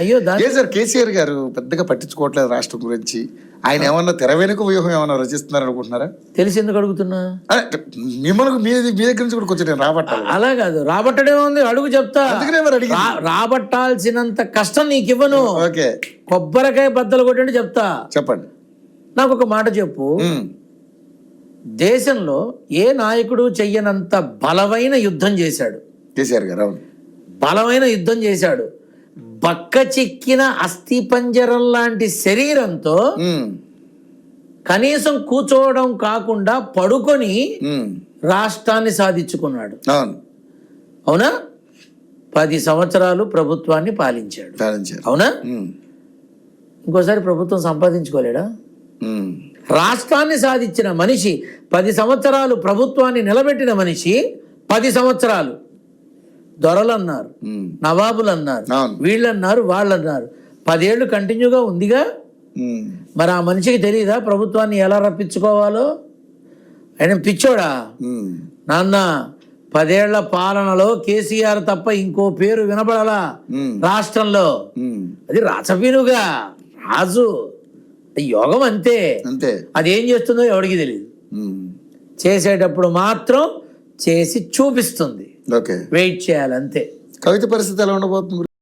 అయ్యో సార్ కేసీఆర్ గారు పెద్దగా పట్టించుకోవట్లేదు రాష్ట్రం గురించి. ఆయన ఏమన్నా తెర వెనుక వ్యూహం ఏమన్నా రచిస్తున్నారు అనుకుంటున్నారా? తెలిసి ఎందుకు అడుగుతున్నా? మిమ్మల్ని మీ దగ్గర నుంచి కూడా కొంచెం నేను రాబట్టాలి. అలా కాదు, రాబట్టడే ఉంది, అడుగు చెప్తా. రాబట్టాల్సినంత కష్టం నీకు ఇవ్వను. ఓకే, కొబ్బరికాయ బద్దలు కొట్టండి చెప్తా. చెప్పండి. నాకు ఒక మాట చెప్పు. దేశంలో ఏ నాయకుడు చెయ్యనంత బలమైన యుద్ధం చేశాడు కేసీఆర్ గారు. అవును, బలమైన యుద్ధం చేశాడు. బక్క చిక్కిన అస్థి పంజరం లాంటి శరీరంతో కనీసం కూర్చోవడం కాకుండా పడుకొని రాష్ట్రాన్ని సాధించుకున్నాడు. అవునా? 10 సంవత్సరాలు ప్రభుత్వాన్ని పాలించాడు. అవునా? ఇంకోసారి ప్రభుత్వం సంపాదించుకోలేడా? రాష్ట్రాన్ని సాధించిన మనిషి, 10 సంవత్సరాలు ప్రభుత్వాన్ని నిలబెట్టిన మనిషి, 10 సంవత్సరాలు దొరలు అన్నారు, నవాబులు అన్నారు, వీళ్ళన్నారు, వాళ్ళన్నారు, 10 ఏళ్ళు కంటిన్యూగా ఉందిగా. మరి ఆ మనిషికి తెలియదా ప్రభుత్వాన్ని ఎలా రప్పించుకోవాలో? ఆయన పిచ్చోడా? నాన్న, 10 ఏళ్ల పాలనలో కేసీఆర్ తప్ప ఇంకో పేరు వినపడాలా రాష్ట్రంలో? అది రాచపీనుగా రాజు, యోగం అంతే. అదేం చేస్తుందో ఎవడికి తెలియదు. చేసేటప్పుడు మాత్రం చేసి చూపిస్తుంది. వెయిట్ చేయాలి అంతే. కవిత పరిస్థితి ఎలా ఉండబోతుంది?